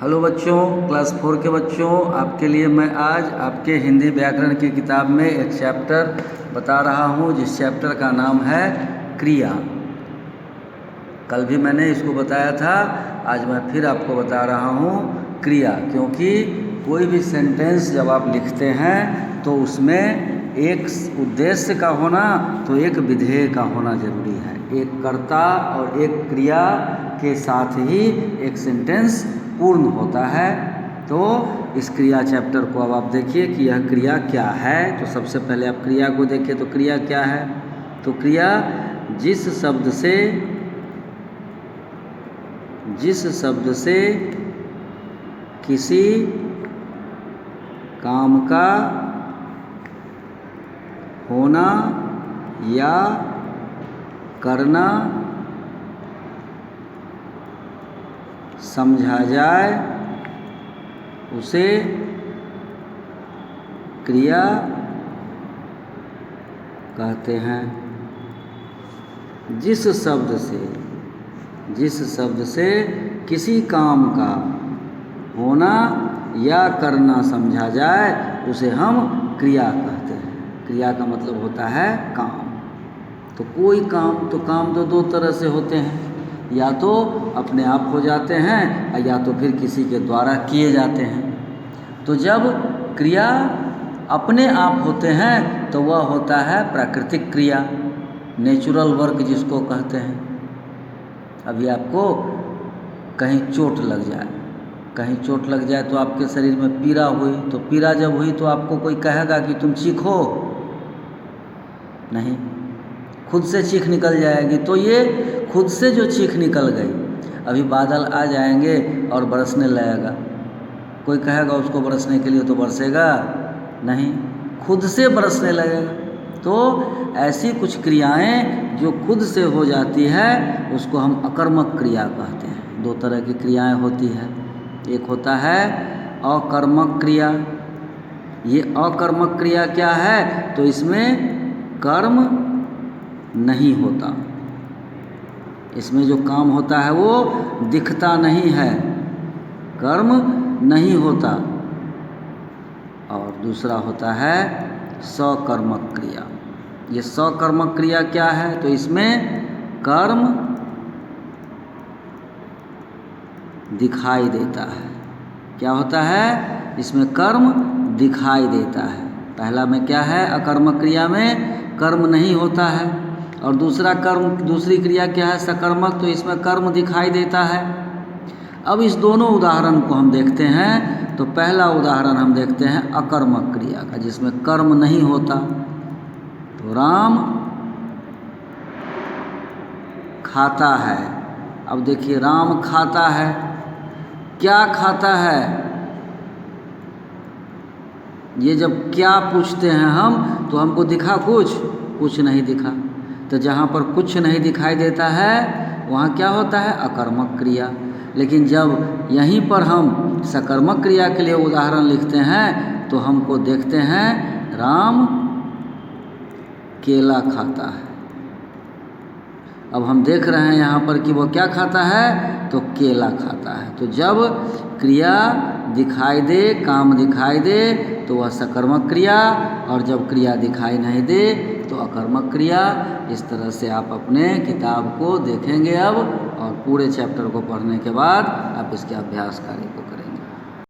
Hello बच्चों, class 4 के बच्चों, आपके लिए मैं आज आपके हिंदी व्याकरण की किताब में एक चैप्टर बता रहा हूँ जिस चैप्टर का नाम है क्रिया। कल भी मैंने इसको बताया था, आज मैं फिर आपको बता रहा हूँ क्रिया, क्योंकि कोई भी सेंटेंस जब आप लिखते हैं तो उसमें एक उद्देश्य का होना तो एक विधेय का होना जरूरी है। एक कर्ता और एक क्रिया के साथ ही एक सेंटेंस पूर्ण होता है। तो इस क्रिया चैप्टर को अब आप देखिए कि यह क्रिया क्या है। तो सबसे पहले आप क्रिया को देखिए तो क्रिया क्या है। तो क्रिया जिस शब्द से किसी काम का होना या करना समझा जाए उसे क्रिया कहते हैं। जिस शब्द से किसी काम का होना या करना समझा जाए उसे हम क्रिया कहते हैं। क्रिया का मतलब होता है काम। तो कोई काम तो दो तरह से होते हैं, या तो अपने आप हो जाते हैं या तो फिर किसी के द्वारा किए जाते हैं। तो जब क्रिया अपने आप होते हैं तो वह होता है प्राकृतिक क्रिया, नेचुरल वर्क जिसको कहते हैं। अभी आपको कहीं चोट लग जाए तो आपके शरीर में पीड़ा हुई, तो पीड़ा जब हुई तो आपको कोई कहेगा कि तुम चीखो? नहीं, खुद से चीख निकल जाएगी। तो ये खुद से जो चीख निकल गई, अभी बादल आ जाएंगे और बरसने लगेगा, कोई कहेगा उसको बरसने के लिए तो बरसेगा नहीं, खुद से बरसने लगेगा। तो ऐसी कुछ क्रियाएं जो खुद से हो जाती है उसको हम अकर्मक क्रिया कहते हैं। दो तरह की क्रियाएं होती है, एक होता है अकर्मक क्रिया। ये अकर्मक क्रिया क्या है? तो इसमें कर्म नहीं होता, इसमें जो काम होता है वो दिखता नहीं है, कर्म नहीं होता। और दूसरा होता है सकर्मक क्रिया। ये सकर्मक क्रिया क्या है? तो इसमें कर्म दिखाई देता है। क्या होता है? इसमें कर्म दिखाई देता है। पहला में क्या है? अकर्मक क्रिया में कर्म नहीं होता है। और दूसरी क्रिया क्या है? सकर्मक। तो इसमें कर्म दिखाई देता है। अब इस दोनों उदाहरण को हम देखते हैं। तो पहला उदाहरण हम देखते हैं अकर्मक क्रिया का, जिसमें कर्म नहीं होता। तो राम खाता है। अब देखिए, राम खाता है, क्या खाता है? ये जब क्या पूछते हैं हम तो हमको दिखा कुछ नहीं दिखा। तो जहाँ पर कुछ नहीं दिखाई देता है वहाँ क्या होता है? अकर्मक क्रिया। लेकिन जब यहीं पर हम सकर्मक क्रिया के लिए उदाहरण लिखते हैं तो हमको देखते हैं राम केला खाता है। अब हम देख रहे हैं यहाँ पर कि वो क्या खाता है? तो केला खाता है। तो जब क्रिया दिखाई दे, काम दिखाई दे तो वह सकर्मक क्रिया, और जब क्रिया दिखाई नहीं दे तो अकर्मक क्रिया। इस तरह से आप अपने किताब को देखेंगे अब, और पूरे चैप्टर को पढ़ने के बाद आप इसके अभ्यास कार्य को करेंगे।